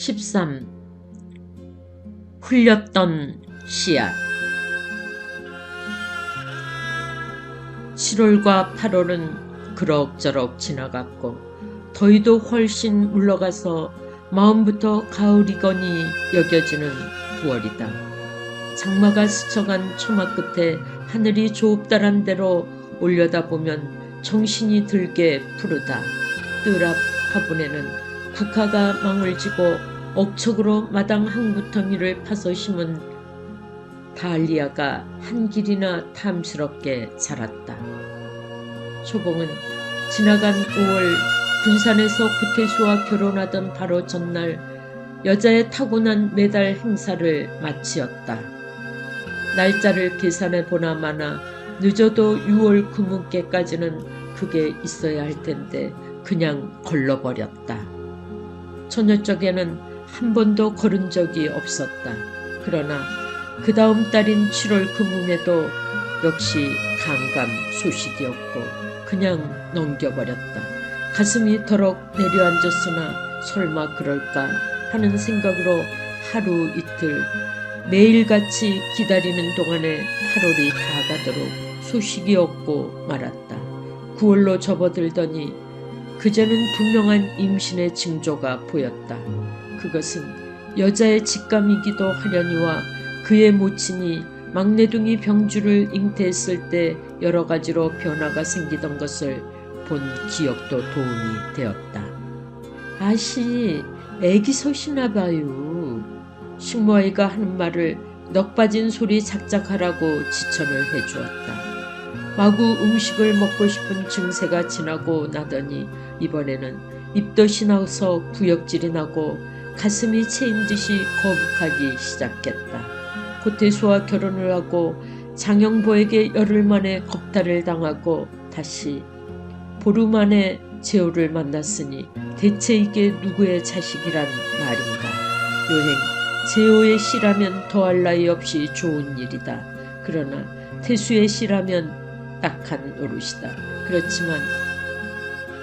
13. 흘렸던 씨앗. 7월과 8월은 그럭저럭 지나갔고 더위도 훨씬 물러가서 마음부터 가을이거니 여겨지는 9월이다. 장마가 스쳐간 초막 끝에 하늘이 좁다란 대로 올려다보면 정신이 들게 푸르다. 뜰 앞 화분에는 국화가 망을 지고 억척으로 마당 항구덩이를 파서 심은 다알리아가 한 길이나 탐스럽게 자랐다. 초봉은 지나간 5월 군산에서 구태수와 결혼하던 바로 전날 여자의 타고난 매달 행사를 마치었다. 날짜를 계산해 보나 마나 늦어도 6월 구문께까지는 그게 있어야 할 텐데 그냥 걸러버렸다. 처녀쪽에는 한 번도 걸은 적이 없었다. 그러나 그 다음 달인 7월 금음에도 역시 강감 소식이었고 그냥 넘겨버렸다. 가슴이 더럭 내려앉았으나 설마 그럴까 하는 생각으로 하루 이틀 매일같이 기다리는 동안에 8월이 다 가도록 소식이 없고 말았다. 9월로 접어들더니 그제는 분명한 임신의 징조가 보였다. 그것은 여자의 직감이기도 하려니와 그의 모친이 막내둥이 병주를 잉태했을 때 여러 가지로 변화가 생기던 것을 본 기억도 도움이 되었다. 아씨, 애기 섯이나 봐요. 식모아이가 하는 말을 넋 빠진 소리 작작하라고 지천을 해주었다. 마구 음식을 먹고 싶은 증세가 지나고 나더니 이번에는 입덧이 나서 구역질이 나고 가슴이 채인 듯이 거북하기 시작했다. 고태수와 결혼을 하고 장영보에게 열흘 만에 겁탈을 당하고 다시 보름 만에 재호를 만났으니 대체 이게 누구의 자식이란 말인가. 요행 재호의 씨라면 더할 나위 없이 좋은 일이다. 그러나 태수의 씨라면 딱한 노릇이다. 그렇지만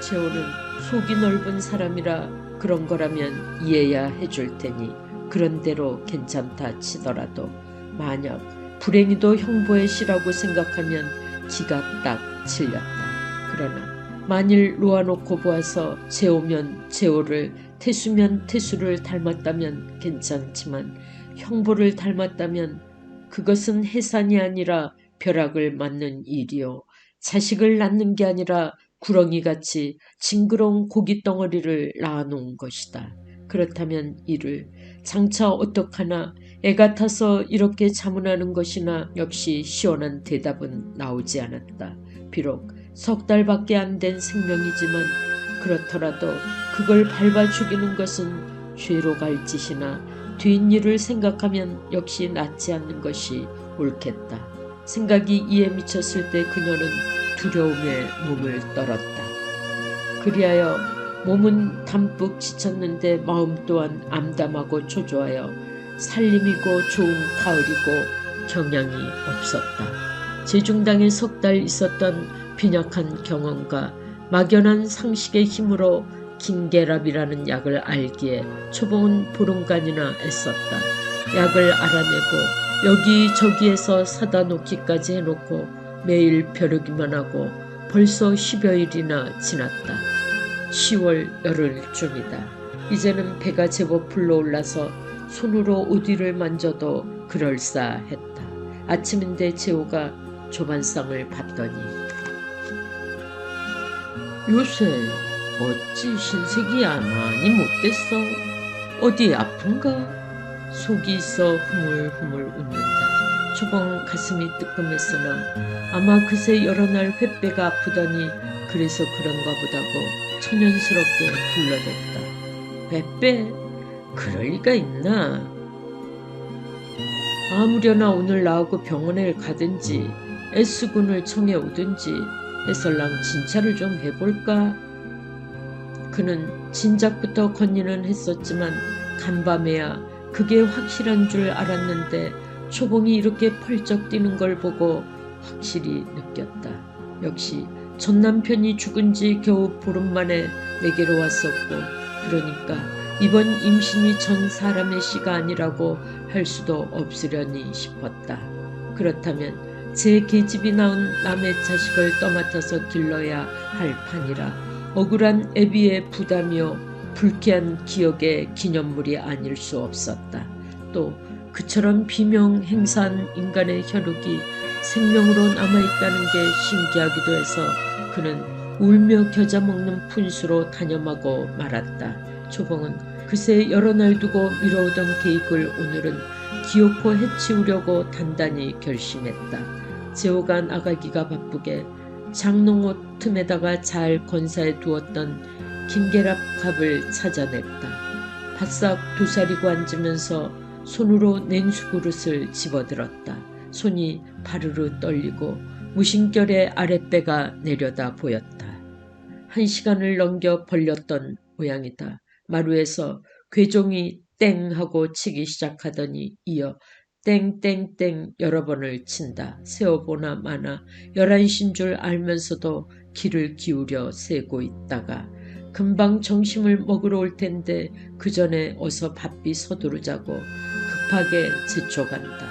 재호는 속이 넓은 사람이라 그런 거라면 이해야 해줄 테니 그런대로 괜찮다 치더라도 만약 불행히도 형보의 씨라고 생각하면 기가 딱 찔렸다. 그러나 만일 놓아놓고 보아서 재호면 재호를 태수면 태수를 닮았다면 괜찮지만 형보를 닮았다면 그것은 해산이 아니라 벼락을 맞는 일이요. 자식을 낳는 게 아니라 구렁이같이 징그러운 고깃덩어리를 낳아놓은 것이다. 그렇다면 이를 장차 어떡하나 애가 타서 이렇게 자문하는 것이나 역시 시원한 대답은 나오지 않았다. 비록 석 달밖에 안 된 생명이지만 그렇더라도 그걸 밟아 죽이는 것은 죄로 갈 짓이나 뒷일을 생각하면 역시 낫지 않는 것이 옳겠다. 생각이 이에 미쳤을 때 그녀는 두려움에 몸을 떨었다. 그리하여 몸은 담뿍 지쳤는데 마음 또한 암담하고 초조하여 살림이고 좋은 가을이고 경향이 없었다. 제중당에 석 달 있었던 빈약한 경험과 막연한 상식의 힘으로 긴계랍이라는 약을 알기에 초봉은 보름간이나 애썼다. 약을 알아내고 여기저기에서 사다 놓기까지 해놓고 매일 벼르기만 하고 벌써 10여일이나 지났다. 10월 열흘쯤이다. 이제는 배가 제법 불러올라서 손으로 옷 위를 만져도 그럴싸했다. 아침인데 재호가 조반상을 봤더니 요새 어찌 신색이야 많이 못됐어? 어디 아픈가? 속이 있어 흐물흐물 웃는다. 초봉 가슴이 뜨끔했으나 아마 그새 여러 날 횃배가 아프더니 그래서 그런가 보다고 천연스럽게 불러댔다. 횃배? 그럴 리가 있나? 아무려나 오늘 나하고 병원에 가든지 S군을 청해 오든지 해설랑 진찰을 좀 해볼까? 그는 진작부터 건의는 했었지만 간밤에야 그게 확실한 줄 알았는데 초봉이 이렇게 펄쩍 뛰는 걸 보고 확실히 느꼈다. 역시 전 남편이 죽은 지 겨우 보름 만에 내게로 왔었고 그러니까 이번 임신이 전 사람의 씨가 아니라고 할 수도 없으려니 싶었다. 그렇다면 제 계집이 낳은 남의 자식을 떠맡아서 길러야 할 판이라 억울한 애비의 부담이요 불쾌한 기억의 기념물이 아닐 수 없었다. 또 그처럼 비명행사한 인간의 혈육이 생명으로 남아있다는 게 신기하기도 해서 그는 울며 겨자 먹는 푼수로 단념하고 말았다. 초봉은 그새 여러 날 두고 미뤄오던 계획을 오늘은 기어코 해치우려고 단단히 결심했다. 재호가 나가기가 바쁘게 장롱옷 틈에다가 잘 건사해 두었던 김계랍 갑을 찾아냈다. 바싹 도사리고 앉으면서 손으로 냉수 그릇을 집어들었다. 손이 바르르 떨리고 무심결에 아랫배가 내려다 보였다. 1시간을 넘겨 벌렸던 모양이다. 마루에서 괴종이 땡 하고 치기 시작하더니 이어 땡땡땡 여러 번을 친다. 세어보나 마나 11시인 줄 알면서도 귀를 기울여 세고 있다가 금방 점심을 먹으러 올 텐데 그 전에 어서 바삐 서두르자고 급하게 제쳐간다.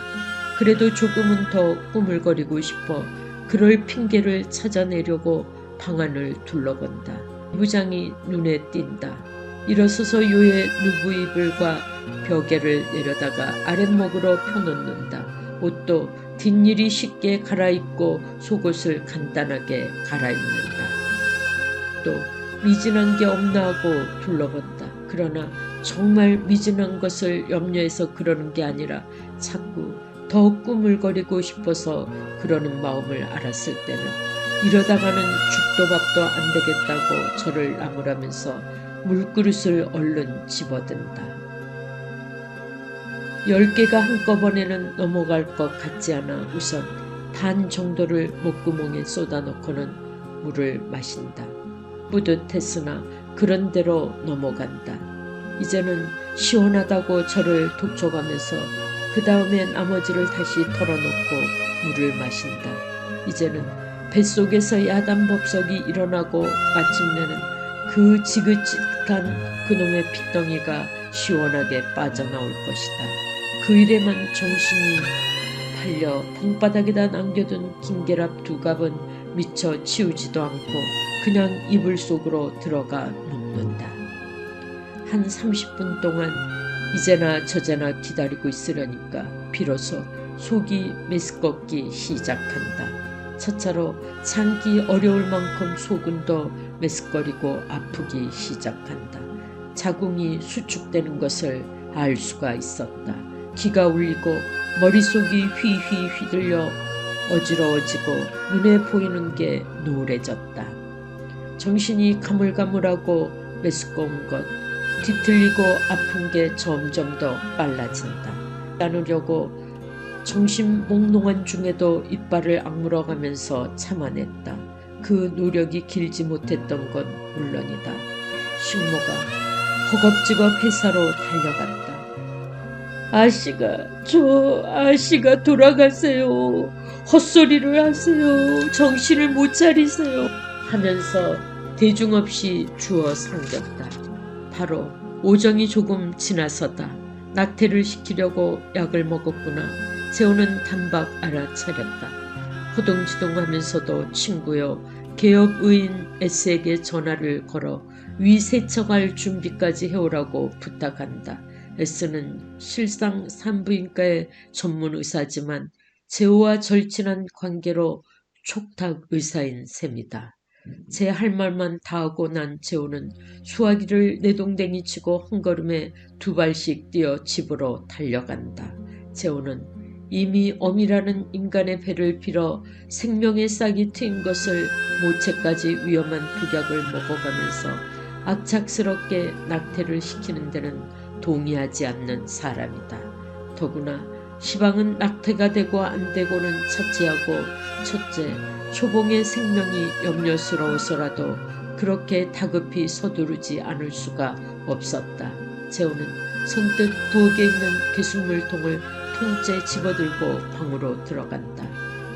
그래도 조금은 더 꾸물거리고 싶어 그럴 핑계를 찾아내려고 방안을 둘러본다. 부장이 눈에 띈다. 일어서서 요의 누구이불과 벽에를 내려다가 아랫목으로 펴놓는다. 옷도 뒷일이 쉽게 갈아입고 속옷을 간단하게 갈아입는다. 또 미진한 게 없나 하고 둘러본다. 그러나 정말 미진한 것을 염려해서 그러는 게 아니라 자꾸 더 꾸물거리고 싶어서 그러는 마음을 알았을 때는 이러다가는 죽도 밥도 안 되겠다고 저를 나무라면서 물그릇을 얼른 집어든다. 10개가 한꺼번에는 넘어갈 것 같지 않아 우선 반 정도를 목구멍에 쏟아놓고는 물을 마신다. 뿌듯했으나 그런대로 넘어간다. 이제는 시원하다고 저를 독촉하면서 그 다음에 나머지를 다시 털어놓고 물을 마신다. 이제는 뱃속에서 야단법석이 일어나고 마침내는 그 지긋지긋한 그놈의 핏덩이가 시원하게 빠져나올 것이다. 그 일에만 정신이 팔려 방바닥에다 남겨둔 김계랍 2갑은 미처 치우지도 않고 그냥 이불 속으로 들어가 눕는다. 한 30분 동안 이제나 저제나 기다리고 있으려니까 비로소 속이 메스껍기 시작한다. 차차로 참기 어려울 만큼 속은 더 메스꺼리고 아프기 시작한다. 자궁이 수축되는 것을 알 수가 있었다. 기가 울리고 머릿속이 휘휘 휘둘려 어지러워지고 눈에 보이는 게 노래졌다. 정신이 가물가물하고 메스꺼운 것, 뒤틀리고 아픈 게 점점 더 빨라진다. 나누려고 정신 몽롱한 중에도 이빨을 악물어가면서 참아냈다. 그 노력이 길지 못했던 건 물론이다. 식모가 허겁지겁 회사로 달려갔다. 아씨가 돌아가세요. 헛소리를 하세요. 정신을 못 차리세요. 하면서 대중 없이 주워 삼겼다. 바로 오정이 조금 지나서다. 낙태를 시키려고 약을 먹었구나. 재호는 단박 알아차렸다. 호동지동하면서도 친구여 개업의인 S에게 전화를 걸어 위 세척할 준비까지 해오라고 부탁한다. S는 실상 산부인과의 전문 의사지만 재호와 절친한 관계로 촉탁 의사인 셈이다. 제 할 말만 다 하고 난 재호는 수화기를 내동댕이 치고 한 걸음에 2발씩 뛰어 집으로 달려간다. 재호는 이미 엄이라는 인간의 배를 빌어 생명의 싹이 트인 것을 모체까지 위험한 독약을 먹어가면서 악착스럽게 낙태를 시키는 데는 동의하지 않는 사람이다. 더구나 시방은 낙태가 되고 안 되고는 차치하고 첫째, 초봉의 생명이 염려스러워서라도 그렇게 다급히 서두르지 않을 수가 없었다. 재호는 선뜻 부엌에 있는 개순물통을 통째 집어들고 방으로 들어간다.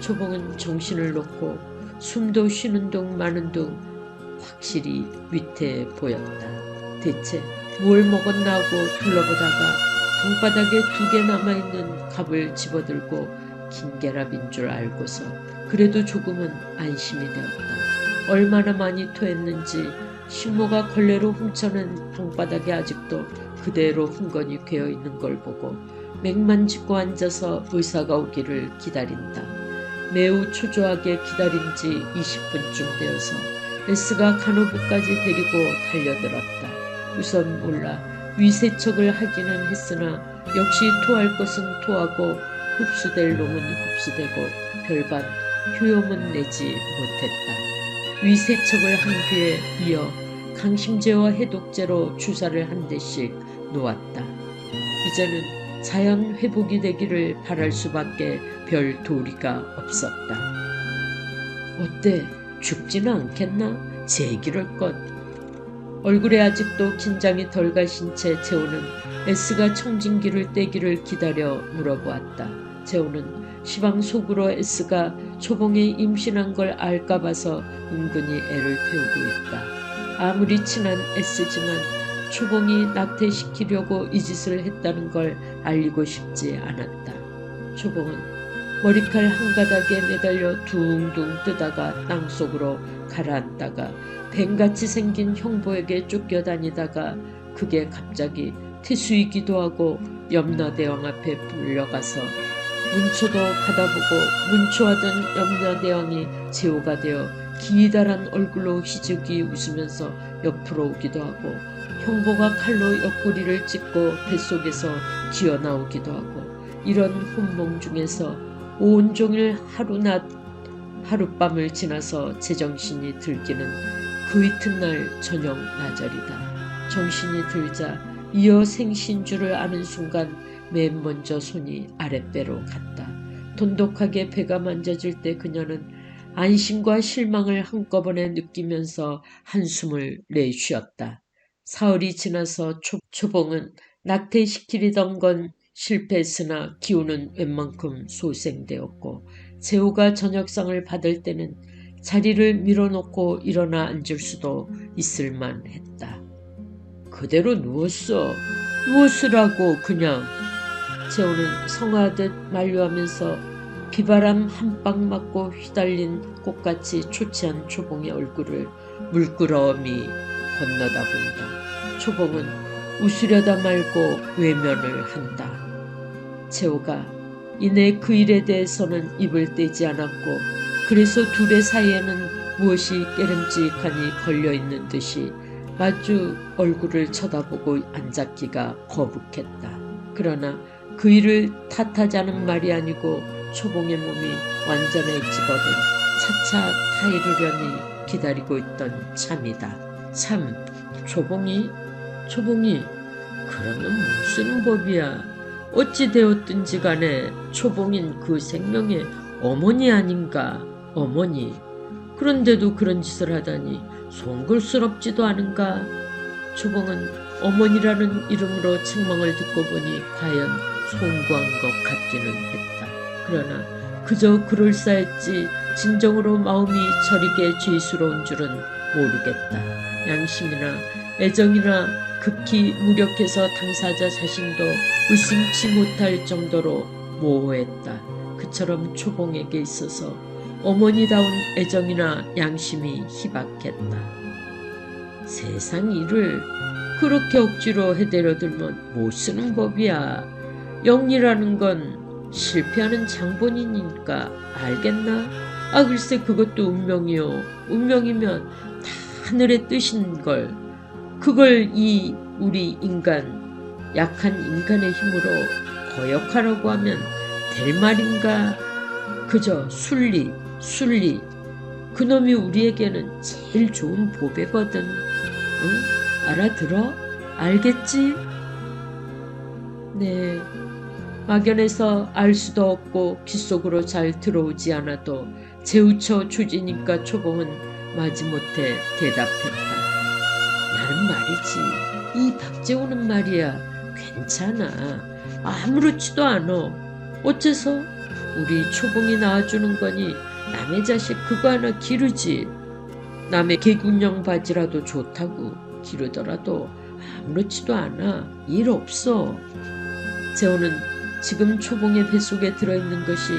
초봉은 정신을 놓고 숨도 쉬는 둥 마는 둥 확실히 위태해 보였다. 대체 뭘 먹었나 하고 둘러보다가 방바닥에 2개 남아있는 갑을 집어들고 긴계랍인 줄 알고서 그래도 조금은 안심이 되었다. 얼마나 많이 토했는지 신모가 걸레로 훔쳐낸 방바닥에 아직도 그대로 흥건히 괴어있는 걸 보고 맥만 짚고 앉아서 의사가 오기를 기다린다. 매우 초조하게 기다린 지 20분쯤 되어서 S가 간호부까지 데리고 달려들었다. 우선 몰라 위세척을 하기는 했으나 역시 토할 것은 토하고 흡수될 놈은 흡수되고 별반 효용은 내지 못했다. 위세척을 한 뒤에 이어 강심제와 해독제로 주사를 한 대씩 놓았다. 이제는 자연 회복이 되기를 바랄 수밖에 별 도리가 없었다. 어때? 죽지는 않겠나? 제기를 것. 얼굴에 아직도 긴장이 덜 가신 채 재호는 S가 청진기를 떼기를 기다려 물어보았다. 재호는 시방 속으로 S가 초봉이 임신한 걸 알까 봐서 은근히 애를 태우고 있다. 아무리 친한 S지만 초봉이 낙태시키려고 이 짓을 했다는 걸 알리고 싶지 않았다. 초봉은 머리칼 한 가닥에 매달려 둥둥 뜨다가 땅속으로 가라앉다가 뱀같이 생긴 형부에게 쫓겨다니다가 그게 갑자기 태수이기도 하고 염라대왕 앞에 불려가서 문초도 받아보고 문초하던 염라대왕이 제호가 되어 기이다란 얼굴로 희죽이 웃으면서 옆으로 오기도 하고 형보가 칼로 옆구리를 찢고 뱃속에서 기어나오기도 하고 이런 혼몽 중에서 온종일 하루낮 하룻밤을 지나서 제정신이 들기는 그 이튿날 저녁 나절이다. 정신이 들자 이어 생신 줄을 아는 순간 맨 먼저 손이 아랫배로 갔다. 돈독하게 배가 만져질 때 그녀는 안심과 실망을 한꺼번에 느끼면서 한숨을 내쉬었다. 사흘이 지나서 초봉은 낙태시키려던 건 실패했으나 기운은 웬만큼 소생되었고 재호가 저녁상을 받을 때는 자리를 밀어놓고 일어나 앉을 수도 있을만 했다. 그대로 누웠어. 누웠으라고 그냥. 재호는 성하듯 만류하면서 비바람 한 방 맞고 휘달린 꽃같이 초췌한 초봉의 얼굴을 물끄러미 건너다 본다. 초봉은 웃으려다 말고 외면을 한다. 재호가 이내 그 일에 대해서는 입을 떼지 않았고 그래서 둘의 사이에는 무엇이 깨름직하니 걸려있는 듯이 마주 얼굴을 쳐다보고 앉았기가 거북했다. 그러나 그 일을 탓하자는 말이 아니고 초봉의 몸이 완전해지거든 차차 타이르려니 기다리고 있던 참이다. 참, 초봉이 그러면 무슨 법이야. 어찌 되었든지 간에 초봉인 그 생명의 어머니 아닌가. 어머니. 그런데도 그런 짓을 하다니 송글스럽지도 않은가. 초봉은 어머니라는 이름으로 책망을 듣고 보니 과연 송구한 것 같기는 했다. 그러나 그저 그럴싸했지 진정으로 마음이 저리게 죄스러운 줄은 모르겠다. 양심이나 애정이나 극히 무력해서 당사자 자신도 의심치 못할 정도로 모호했다. 그처럼 초봉에게 있어서 어머니다운 애정이나 양심이 희박했다. 세상 일을 그렇게 억지로 해대려들면 못 쓰는 법이야. 영리라는 건 실패하는 장본인이니까 알겠나? 아 글쎄 그것도 운명이요. 운명이면 다 하늘의 뜻인걸. 그걸 이 우리 인간 약한 인간의 힘으로 거역하라고 하면 될 말인가. 그저 순리 그놈이 우리에게는 제일 좋은 보배거든. 응? 알아들어? 알겠지? 네. 막연해서 알 수도 없고 귓속으로 잘 들어오지 않아도 재우쳐 조지니까 초봉은 마지못해 대답했다. 나는 말이지. 이 박재호는 말이야. 괜찮아. 아무렇지도 않아. 어째서? 우리 초봉이 낳아주는 거니 남의 자식 그거 하나 기르지. 남의 개군형 바지라도 좋다고 기르더라도 아무렇지도 않아. 일 없어. 재호는 지금 초봉의 뱃속에 들어있는 것이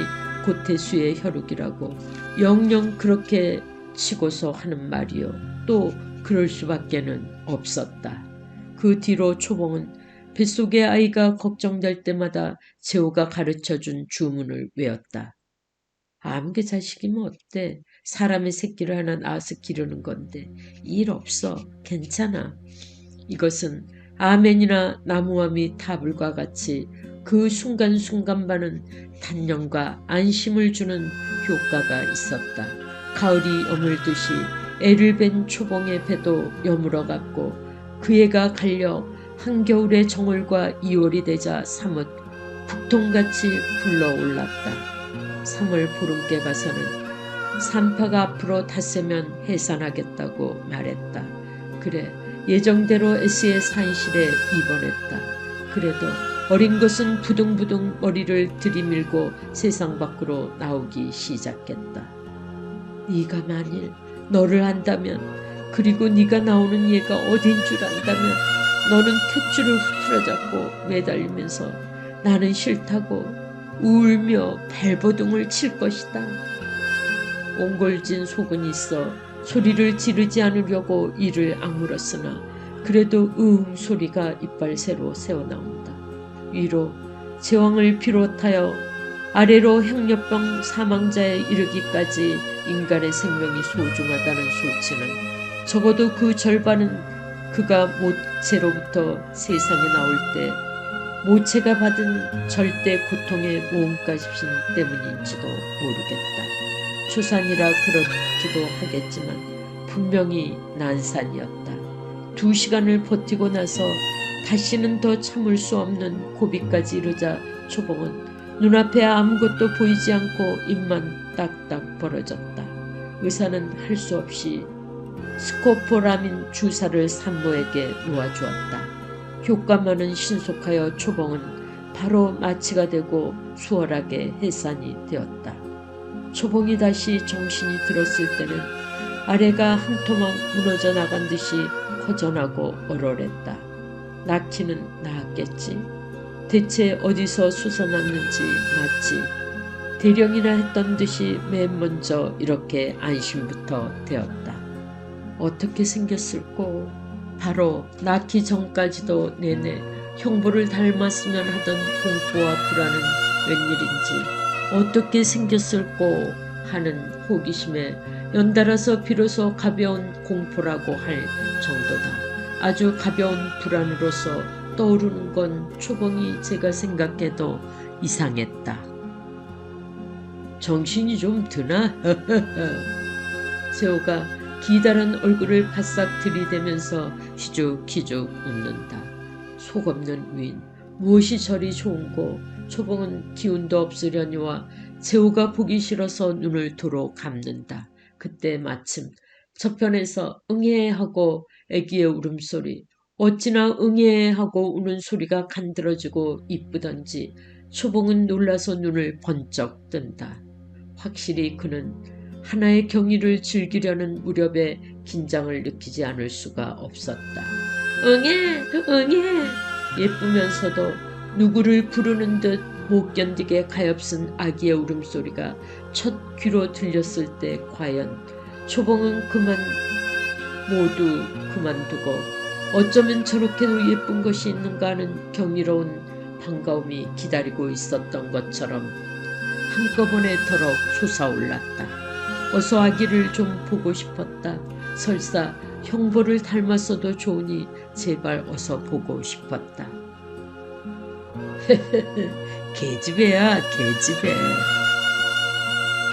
고태수의 혈육이라고 영영 그렇게 치고서 하는 말이요. 또 그럴 수밖에는 없었다. 그 뒤로 초봉은 뱃속의 아이가 걱정될 때마다 재호가 가르쳐준 주문을 외웠다. 아무개 자식이면 어때? 사람의 새끼를 하나 낳아서 기르는 건데 일 없어. 괜찮아. 이것은 아멘이나 나무아미 타불과 같이 그 순간순간만은 단련과 안심을 주는 효과가 있었다. 가을이 여물듯이 애를 뵌 초봉의 배도 여물어갔고 그 애가 갈려 한겨울의 정월과 2월이 되자 사뭇 북통같이 불러올랐다. 3월 보름께 가서는 산파가 앞으로 닷새면 해산하겠다고 말했다. 그래, 예정대로 S의 산실에 입원했다. 그래도 어린 것은 부둥부둥 머리를 들이밀고 세상 밖으로 나오기 시작했다. 네가 만일 너를 안다면, 그리고 네가 나오는 얘가 어딘 줄 안다면 너는 탯줄을 후틀어잡고 매달리면서 나는 싫다고 울며 발버둥을 칠 것이다. 옹골진 속은 있어 소리를 지르지 않으려고 이를 악물었으나 그래도 소리가 이빨 새로 새어나온다. 위로 제왕을 비롯하여 아래로 행렬병 사망자에 이르기까지 인간의 생명이 소중하다는 소치는 적어도 그 절반은 그가 모체로부터 세상에 나올 때 모체가 받은 절대 고통의 모험값인 때문인지도 모르겠다. 추산이라 그렇기도 하겠지만 분명히 난산이었다. 2시간을 버티고 나서 다시는 더 참을 수 없는 고비까지 이르자 초봉은 눈앞에 아무것도 보이지 않고 입만 딱딱 벌어졌다. 의사는 할 수 없이 스코포라민 주사를 산모에게 놓아주었다. 효과만은 신속하여 초봉은 바로 마취가 되고 수월하게 해산이 되었다. 초봉이 다시 정신이 들었을 때는 아래가 한 토막 무너져 나간 듯이 허전하고 얼얼했다. 낳기는 나았겠지. 대체 어디서 솟아났는지 마치 대령이나 했던 듯이 맨 먼저 이렇게 안심부터 되었다. 어떻게 생겼을꼬? 바로 낳기 전까지도 내내 형부를 닮았으면 하던 공포와 불안은 웬일인지 어떻게 생겼을꼬 하는 호기심에 연달아서 비로소 가벼운 공포라고 할 정도다. 아주 가벼운 불안으로서 떠오르는 건 초봉이 제가 생각해도 이상했다. 정신이 좀 드나? 세호가 기다란 얼굴을 바싹 들이대면서 희죽희죽 웃는다. 속 없는 위인, 무엇이 저리 좋은고. 초봉은 기운도 없으려니와 세호가 보기 싫어서 눈을 도로 감는다. 그때 마침 저편에서 응애 하고 애기의 울음소리, 어찌나 응애 하고 우는 소리가 간드러지고 이쁘던지 초봉은 놀라서 눈을 번쩍 뜬다. 확실히 그는 하나의 경위를 즐기려는 무렵에 긴장을 느끼지 않을 수가 없었다. 응애, 응애. 예쁘면서도 누구를 부르는 듯 못 견디게 가엾은 아기의 울음소리가 첫 귀로 들렸을 때 과연 초봉은 모두 그만두고 어쩌면 저렇게도 예쁜 것이 있는가 하는 경이로운 반가움이 기다리고 있었던 것처럼 한꺼번에 더럭 솟아올랐다. 어서 아기를 좀 보고 싶었다. 설사 형부를 닮았어도 좋으니 제발 어서 보고 싶었다. 계집애야, 계집애.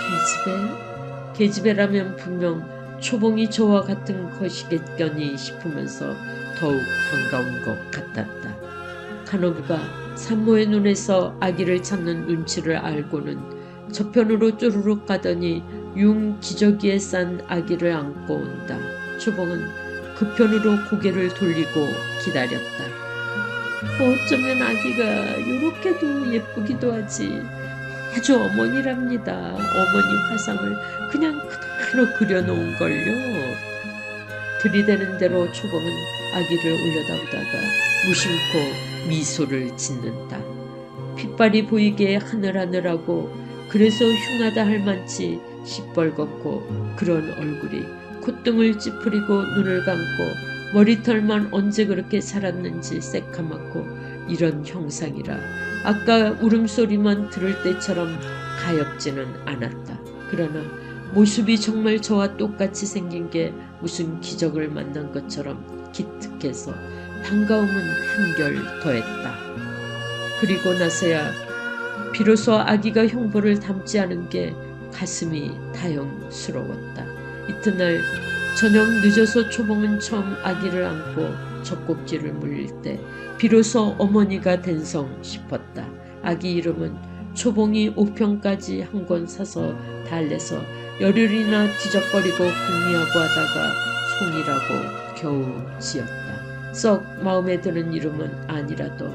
계집애? 계집애라면 분명 초봉이 저와 같은 것이겠거니 싶으면서 더욱 반가운 것 같았다. 간호부가 산모의 눈에서 아기를 찾는 눈치를 알고는 저편으로 쪼르륵 가더니 융 기저귀에 싼 아기를 안고 온다. 초봉은 그 편으로 고개를 돌리고 기다렸다. 어쩌면 아기가 요렇게도 예쁘기도 하지. 아주 어머니랍니다. 어머니 화상을 그냥 그대로 그려놓은걸요. 들이대는 대로 초봉은 아기를 올려다보다가 무심코 미소를 짓는다. 핏발이 보이게 하늘하늘하고 그래서 흉하다 할 만치 시뻘겋고 그런 얼굴이 콧등을 찌푸리고 눈을 감고 머리털만 언제 그렇게 자랐는지 새카맣고 이런 형상이라 아까 울음소리만 들을 때처럼 가엾지는 않았다. 그러나 모습이 정말 저와 똑같이 생긴 게 무슨 기적을 만난 것처럼 기특해서 반가움은 한결 더했다. 그리고 나서야 비로소 아기가 형부를 닮지 않은 게 가슴이 다용스러웠다. 이튿날 저녁 늦어서 초봉은 처음 아기를 안고 젖꼭지를 물릴 때 비로소 어머니가 된성 싶었다. 아기 이름은 초봉이 우편까지 한 권 사서 달래서 열흘이나 뒤적거리고 궁리하고 하다가 송이라고 겨우 지었다. 썩 마음에 드는 이름은 아니라도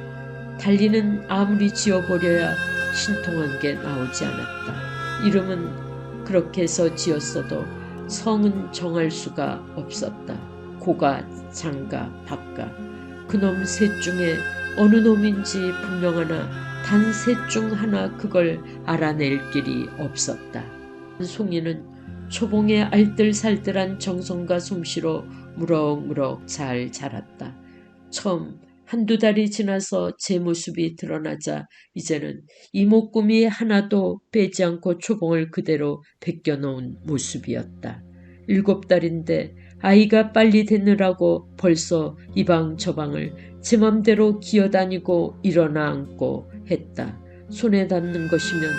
달리는 아무리 지어보려야 신통한 게 나오지 않았다. 이름은 그렇게 해서 지었어도 성은 정할 수가 없었다. 고가, 장가, 박가. 그놈 셋 중에 어느 놈인지 분명하나 단 셋 중 하나 그걸 알아낼 길이 없었다. 송이는 초봉의 알뜰살뜰한 정성과 솜씨로 무럭무럭 잘 자랐다. 처음 한두 달이 지나서 제 모습이 드러나자 이제는 이목구미 하나도 빼지 않고 초봉을 그대로 벗겨놓은 모습이었다. 7달인데 아이가 빨리 되느라고 벌써 이방 저방을 제 맘대로 기어다니고 일어나 앉고 했다. 손에 닿는 것이면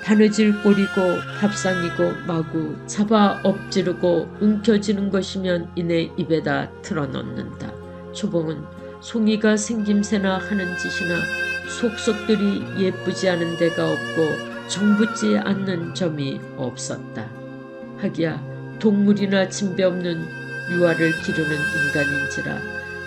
바느질 꼴이고 밥상이고 마구 잡아 엎지르고 움켜쥐는 것이면 이내 입에다 틀어넣는다. 초봉은 송이가 생김새나 하는 짓이나 속속들이 예쁘지 않은 데가 없고 정붙지 않는 점이 없었다. 하기야 동물이나 진배 없는 유아를 기르는 인간인지라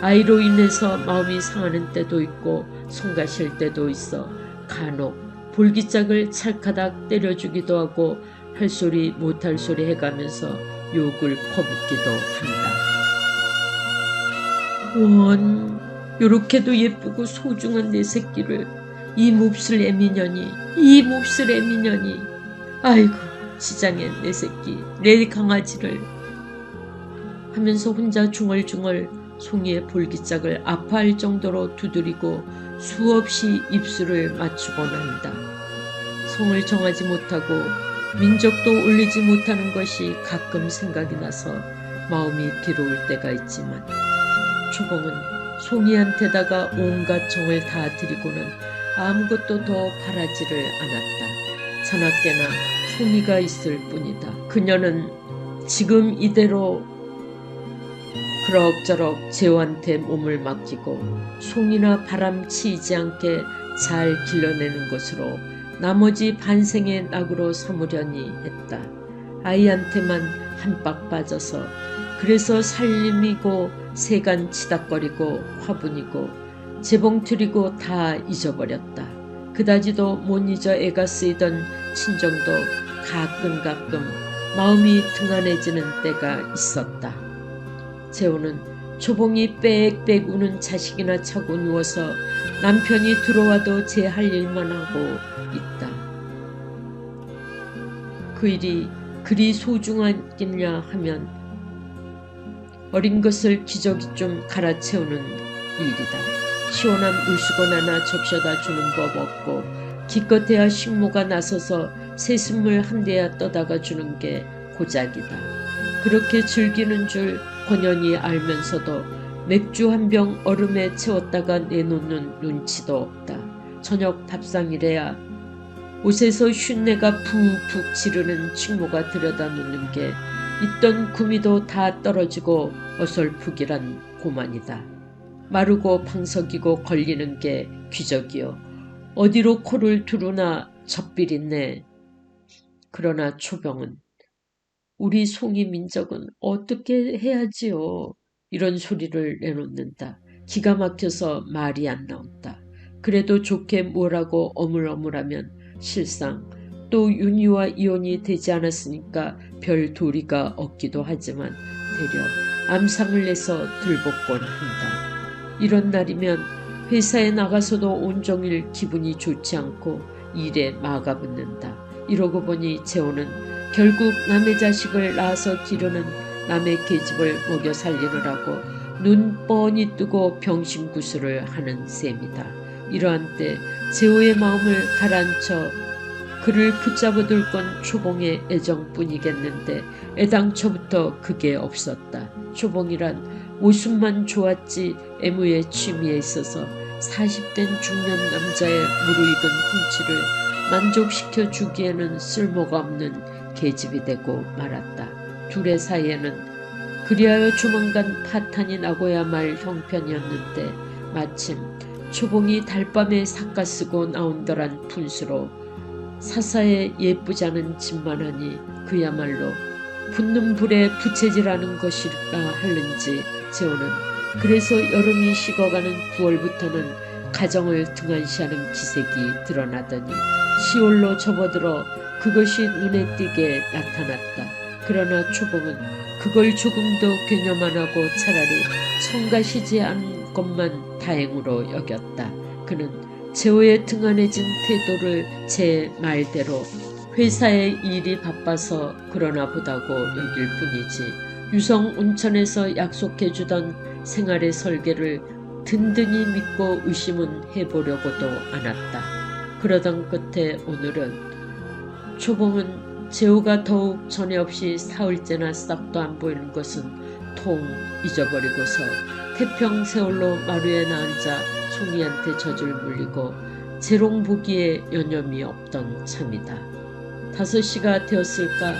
아이로 인해서 마음이 상하는 때도 있고 성가실 때도 있어 간혹 볼기짝을 찰카닥 때려주기도 하고 할 소리 못할 소리 해가면서 욕을 퍼붓기도 한다. 원, 요렇게도 예쁘고 소중한 내 새끼를 이 몹쓸 애미년이 아이고 시장에 내 새끼 내 강아지를 하면서 혼자 중얼중얼 송이의 볼기짝을 아파할 정도로 두드리고 수없이 입술을 맞추곤 한다. 성을 정하지 못하고 민족도 올리지 못하는 것이 가끔 생각이 나서 마음이 괴로울 때가 있지만 초봉은 송이한테다가 온갖 정을 다 드리고는 아무것도 더 바라지를 않았다. 자나깨나 송이가 있을 뿐이다. 그녀는 지금 이대로 그럭저럭 재호한테 몸을 맡기고 송이나 바람 치이지 않게 잘 길러내는 것으로 나머지 반생의 낙으로 삼으려니 했다. 아이한테만 한박 빠져서 그래서 살림이고 세간 치닥거리고 화분이고 재봉틀이고 다 잊어버렸다. 그다지도 못 잊어 애가 쓰이던 친정도 가끔 마음이 등한해지는 때가 있었다. 재호는 초봉이 빽빽 우는 자식이나 차고 누워서 남편이 들어와도 제 할 일만 하고 있다. 그 일이 그리 소중하겠냐 하면 어린 것을 기저귀 좀 갈아채우는 일이다. 시원한 물수건 하나 적셔다 주는 법 없고 기껏해야 식모가 나서서 새순물 한 대야 떠다가 주는 게 고작이다. 그렇게 즐기는 줄 번연히 알면서도 맥주 한 병 얼음에 채웠다가 내놓는 눈치도 없다. 저녁 밥상이래야 옷에서 쉰내가 푹푹 지르는 식모가 들여다 놓는 게 있던 구미도 다 떨어지고 어설프기란 고만이다. 마르고 방석이고 걸리는 게 귀적이요. 어디로 코를 두르나 젖비린내. 그러나 초병은 우리 송이 민족은 어떻게 해야지요? 이런 소리를 내놓는다. 기가 막혀서 말이 안 나온다. 그래도 좋게 뭐라고 어물어물하면 실상 또 윤희와 이혼이 되지 않았으니까 별 도리가 없기도 하지만 데려 암상을 내서 들볶곤 한다. 이런 날이면 회사에 나가서도 온종일 기분이 좋지 않고 일에 막아붙는다. 이러고 보니 재호는 결국 남의 자식을 낳아서 기르는 남의 계집을 먹여 살리느라고 눈 뻔히 뜨고 병신구수를 하는 셈이다. 이러한 때 재호의 마음을 가라앉혀 그를 붙잡아둘 건 초봉의 애정뿐이겠는데 애당초부터 그게 없었다. 초봉이란 모습만 좋았지 애무의 취미에 있어서 40된 중년 남자의 무르익은 훔치를 만족시켜 주기에는 쓸모가 없는 계집이 되고 말았다. 둘의 사이에는 그리하여 조만간 파탄이 나고야 말 형편이었는데 마침 초봉이 달밤에 삿갓쓰고 나온더란 분수로 사사에 예쁘지 않은 집만 하니 그야말로 붙는 불에 부채질하는 것일까 할는지 재호는 그래서 여름이 식어가는 9월부터는 가정을 등한시하는 기색이 드러나더니 10월로 접어들어 그것이 눈에 띄게 나타났다. 그러나 초봉은 그걸 조금도 괴념 안 하고 차라리 성가시지 않은 것만 다행으로 여겼다. 그는 재호의 등한해진 태도를 제 말대로 회사의 일이 바빠서 그러나 보다고 여길 뿐이지 유성 온천에서 약속해주던 생활의 설계를 든든히 믿고 의심은 해보려고도 않았다. 그러던 끝에 오늘은 초봉은 재호가 더욱 전에 없이 사흘째나 싹도 안 보이는 것은 통 잊어버리고서 태평세월로 마루에 나앉아 송이한테 젖을 물리고 재롱 보기에 여념이 없던 참이다. 5시가 되었을까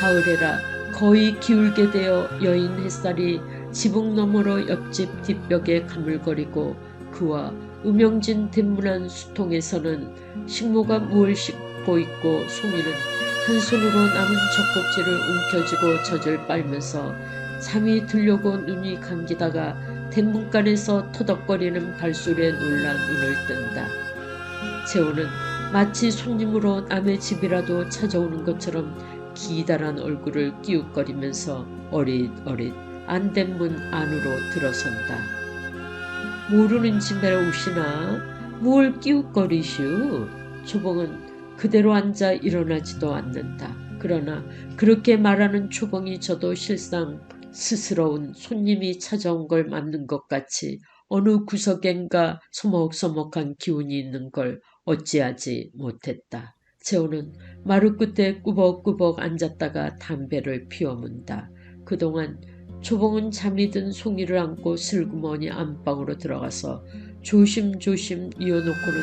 가을에라 거의 기울게 되어 여인 햇살이 지붕 너머로 옆집 뒷벽에 가물거리고 그와 음영진 덴문한 수통에서는 식모가 무얼 씻고 있고 송이는 한 손으로 남은 젖꼭지를 움켜쥐고 젖을 빨면서 잠이 들려고 눈이 감기다가 덴문간에서 터덕거리는 발소리에 놀라 눈을 뜬다. 재호는 마치 손님으로 남의 집이라도 찾아오는 것처럼 기다란 얼굴을 끼웃거리면서 어릿어릿 안된 문 안으로 들어선다. 모르는 집에 오시나? 뭘 끼웃거리슈? 초봉은 그대로 앉아 일어나지도 않는다. 그러나 그렇게 말하는 초봉이 저도 실상 스스러운 손님이 찾아온 걸 맞는 것 같이 어느 구석엔가 소먹소먹한 기운이 있는 걸 어찌하지 못했다. 재호는 마루 끝에 꾸벅꾸벅 앉았다가 담배를 피워문다. 그동안 초봉은 잠이 든 송이를 안고 슬그머니 안방으로 들어가서 조심조심 이어놓고는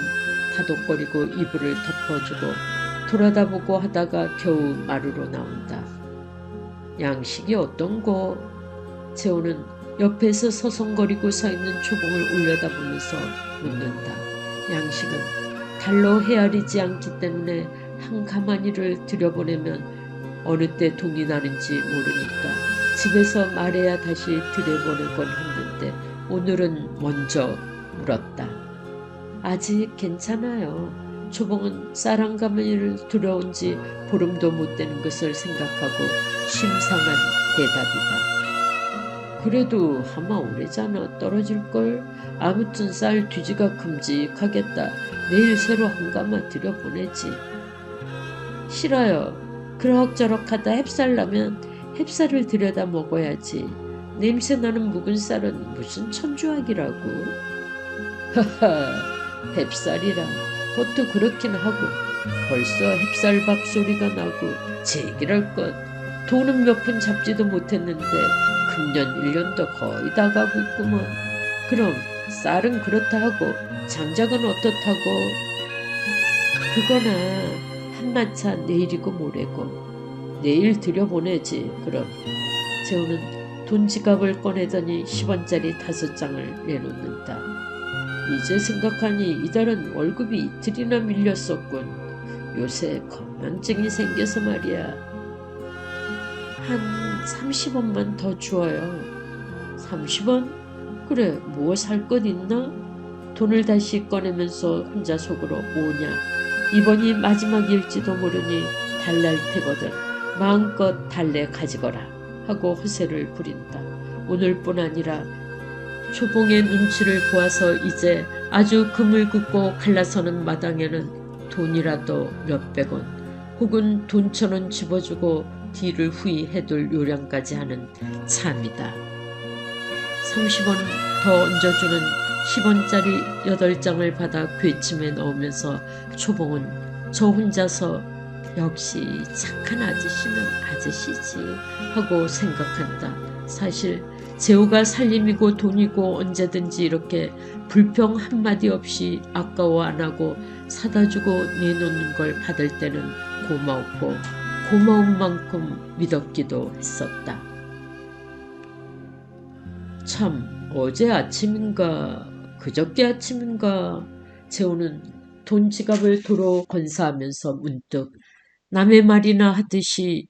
다독거리고 이불을 덮어주고 돌아다보고 하다가 겨우 마루로 나온다. 양식이 어떤고? 재호는 옆에서 서성거리고 서있는 초봉을 올려다보면서 묻는다. 양식은 달러 헤아리지 않기 때문에 한 가마니를 들여보내면 어느 때 동이 나는지 모르니까 집에서 말해야 다시 들여보내곤 했는데 오늘은 먼저 물었다. 아직 괜찮아요. 초봉은 쌀 한 가마니를 들여온 지 보름도 못 되는 것을 생각하고 심상한 대답이다. 그래도 하마 오래잖아. 떨어질걸? 아무튼 쌀 뒤지가 큼직하겠다. 내일 새로 한 가마 들여보내지. 싫어요. 그럭저럭 하다 햅쌀 나면 햅쌀을 들여다 먹어야지. 냄새나는 묵은 쌀은 무슨 천주학이라고. 하하, 햅쌀이라 그것도 그렇긴 하고 벌써 햅쌀밥 소리가 나고 제기랄 것. 돈은 몇 푼 잡지도 못했는데 금년 1년도 거의 다 가고 있구먼. 그럼 쌀은 그렇다 하고 장작은 어떻다고? 그거나 한마차 내일이고 모레고. 내일 들여보내지. 그럼. 재호는 돈지갑을 꺼내더니 10원짜리 5장을 내놓는다. 이제 생각하니 이달은 월급이 이틀이나 밀렸었군. 요새 건망증이 생겨서 말이야. 한 30원만 더 주어요. 30원? 그래, 뭐 살 것 있나? 돈을 다시 꺼내면서 혼자 속으로 오냐. 이번이 마지막일지도 모르니 달날 테거든. 마음껏 달래 가지거라. 하고 허세를 부린다. 오늘뿐 아니라 초봉의 눈치를 보아서 이제 아주 금을 긋고 갈라서는 마당에는 돈이라도 몇백 원 혹은 돈 1,000원 집어주고 뒤를 후이해둘 요량까지 하는 참이다. 30원 더 얹어주는 10원짜리 8장을 받아 괴침에 넣으면서 초봉은 저 혼자서 역시 착한 아저씨는 아저씨지 하고 생각한다. 사실 재호가 살림이고 돈이고 언제든지 이렇게 불평 한마디 없이 아까워 안하고 사다주고 내놓는 걸 받을 때는 고마웠고 고마운 만큼 믿었기도 했었다. 참 어제 아침인가 그저께 아침인가 재호는 돈 지갑을 도로 건사하면서 문득 남의 말이나 하듯이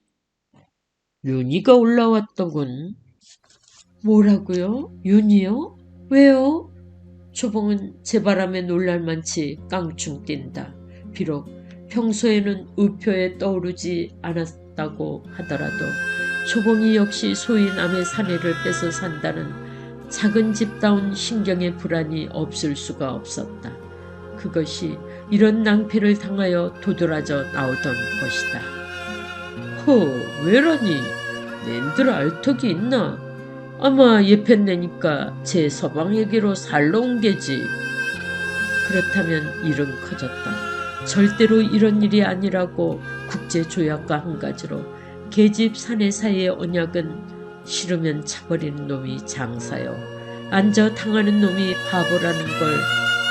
윤희가 올라왔더군. 뭐라고요? 윤희요? 왜요? 초봉은 제바람에 놀랄만치 깡충 뛴다. 비록 평소에는 의표에 떠오르지 않았다고 하더라도 초봉이 역시 소위 남의 사내를 뺏어 산다는 작은 집다운 신경의 불안이 없을 수가 없었다. 그것이 이런 낭패를 당하여 도드라져 나오던 것이다. 왜라니? 낸들 알턱이 있나? 아마 예편내니까 제 서방에게로 살러 온 게지. 그렇다면 일은 커졌다. 절대로 이런 일이 아니라고 국제조약과 한 가지로 계집 사내 사이의 언약은 싫으면 차버리는 놈이 장사요. 앉아 당하는 놈이 바보라는 걸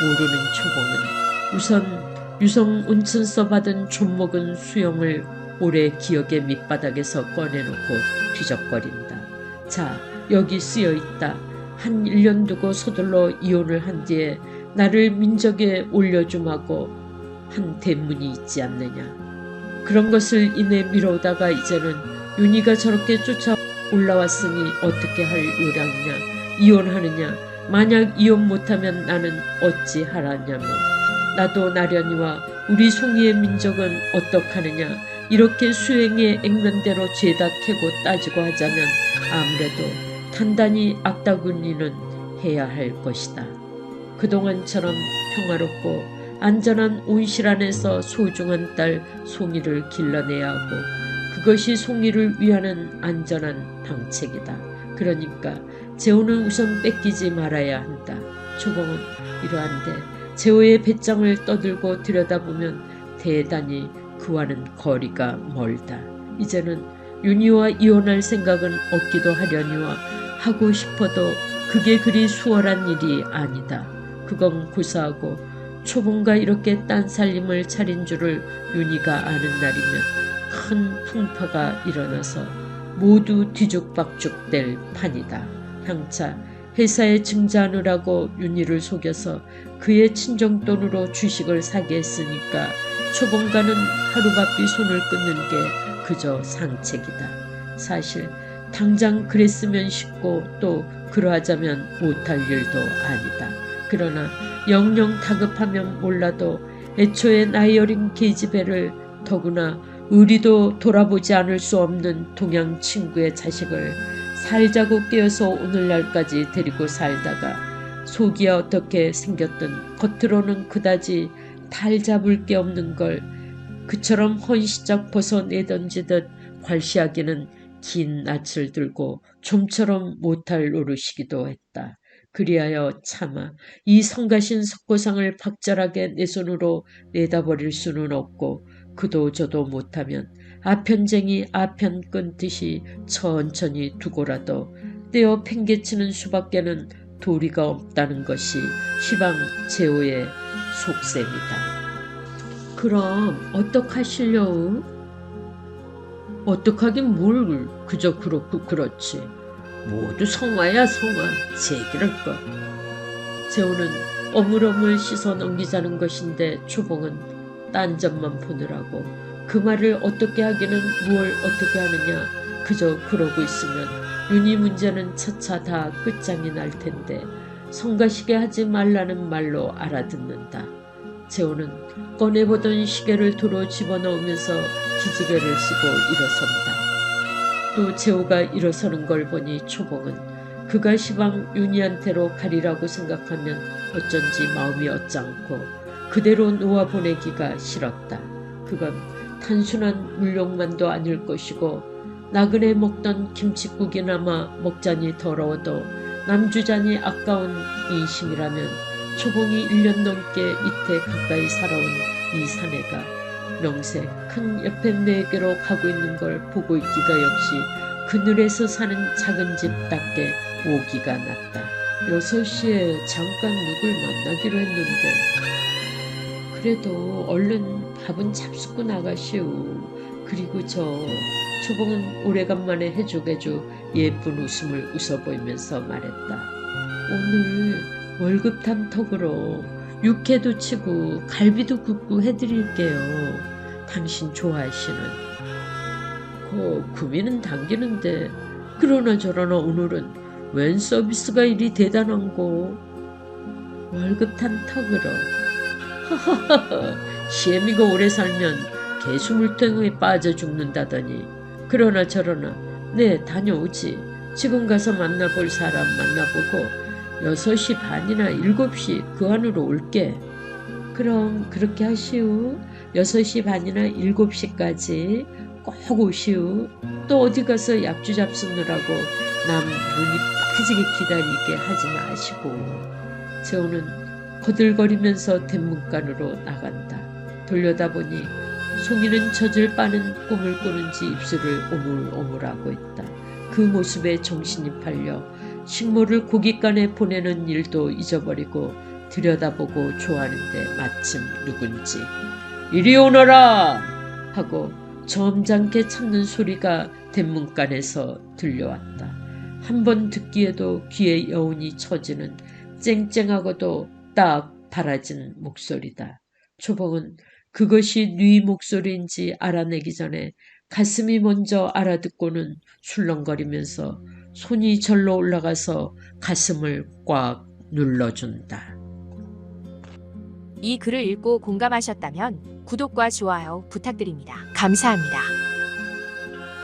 모르는 초봉은 우선 유성 온천서 받은 좀먹은 수영을 오래 기억의 밑바닥에서 꺼내놓고 뒤적거린다. 자, 여기 쓰여있다. 한 1년 두고 서둘러 이혼을 한 뒤에 나를 민적에 올려줌하고 한 대문이 있지 않느냐. 그런 것을 이내 미뤄오다가 이제는 윤희가 저렇게 쫓아 올라왔으니 어떻게 할 요량이냐. 이혼하느냐. 만약 이혼 못하면 나는 어찌 하라냐며. 나도 나련이와 우리 송이의 민족은 어떡하느냐. 이렇게 수행의 액면대로 죄다 캐고 따지고 하자면 아무래도 단단히 악다구니는 해야 할 것이다. 그동안처럼 평화롭고 안전한 온실 안에서 소중한 딸 송이를 길러내야 하고 그것이 송이를 위하는 안전한 방책이다. 그러니까 재호는 우선 뺏기지 말아야 한다. 초봉은 이러한데 재호의 배짱을 떠들고 들여다보면 대단히 그와는 거리가 멀다. 이제는 윤희와 이혼할 생각은 없기도 하려니와 하고 싶어도 그게 그리 수월한 일이 아니다. 그건 고사하고 초봉과 이렇게 딴살림을 차린 줄을 윤희가 아는 날이면 큰 풍파가 일어나서 모두 뒤죽박죽 될 판이다. 향차 회사에 증자하느라고 윤희를 속여서 그의 친정돈으로 주식을 사게 했으니까 초봉과는 하루바삐 손을 끊는 게 그저 상책이다. 사실 당장 그랬으면 싶고 또 그러하자면 못할 일도 아니다. 그러나 영영 다급하면 몰라도 애초에 나이 어린 계집애를 더구나 의리도 돌아보지 않을 수 없는 동양 친구의 자식을 살자고 깨어서 오늘날까지 데리고 살다가 속이야 어떻게 생겼든 겉으로는 그다지 달 잡을 게 없는 걸 그처럼 헌시적 벗어내던지듯 괄시하기는 긴 낯을 들고 좀처럼 못할 노릇이기도 했다. 그리하여 차마 이 성가신 석고상을 박절하게 내 손으로 내다버릴 수는 없고 그도 저도 못하면 아편쟁이 아편 끊듯이 천천히 두고라도 떼어 팽개치는 수밖에는 도리가 없다는 것이 시방 재호의 속셈이다. 그럼 어떡하실려우? 어떡하긴 뭘 그저 그렇고 그렇지. 모두 성화야 성화. 제기랄 것. 재호는 어물어물 씻어 넘기자는 것인데 초봉은 딴 점만 보느라고 그 말을 어떻게 하기는 뭘 어떻게 하느냐. 그저 그러고 있으면 윤희 문제는 차차 다 끝장이 날 텐데 성가시게 하지 말라는 말로 알아듣는다. 재호는 꺼내보던 시계를 도로 집어넣으면서 기지개를 쓰고 일어선다. 또 재호가 일어서는 걸 보니 초봉은 그가 시방 윤희한테로 가리라고 생각하면 어쩐지 마음이 얻지않고 그대로 놓아보내기가 싫었다. 그건 단순한 물욕만도 아닐 것이고 나그네 먹던 김칫국이나마 먹자니 더러워도 남주잔이 아까운 인심이라면 초봉이 1년 넘게 이태 가까이 살아온 이 사내가 명세 큰 옆에매개로 가고 있는 걸 보고 있기가 역시 그늘에서 사는 작은 집답게 오기가 났다. 6시에 잠깐 누굴 만나기로 했는데 그래도 얼른 밥은 잡수고 나가시오. 그리고 초봉은 오래간만에 해죽해죽 예쁜 웃음을 웃어 보이면서 말했다. 오늘 월급 탐턱으로 육회도 치고 갈비도 굽고 해드릴게요. 당신 좋아하시는. 구미는 당기는데 그러나 저러나 오늘은 웬 서비스가 이리 대단한고. 월급 탐턱으로. 하하하하. 시애미가 오래 살면 개수물탱에 빠져 죽는다더니. 그러나 저러나 네 다녀오지. 지금 가서 만나볼 사람 만나보고 6시 반이나 7시 그 안으로 올게. 그럼 그렇게 하시오. 6시 반이나 7시까지 꼭 오시오. 또 어디 가서 약주 잡수느라고 남 눈이 빠지게 기다리게 하지 마시고. 재호는 거들거리면서 대문간으로 나간다. 돌려다보니 송이는 젖을 빠는 꿈을 꾸는지 입술을 오물오물하고 있다. 그 모습에 정신이 팔려 식모를 고깃간에 보내는 일도 잊어버리고 들여다보고 좋아하는데 마침 누군지 이리 오너라 하고 점잖게 찾는 소리가 대문간에서 들려왔다. 한 번 듣기에도 귀에 여운이 쳐지는 쨍쨍하고도 딱 바라진 목소리다. 초봉은 그것이 네 목소리인지 알아내기 전에 가슴이 먼저 알아듣고는 술렁거리면서 손이 절로 올라가서 가슴을 꽉 눌러준다. 이 글을 읽고 공감하셨다면 구독과 좋아요 부탁드립니다. 감사합니다.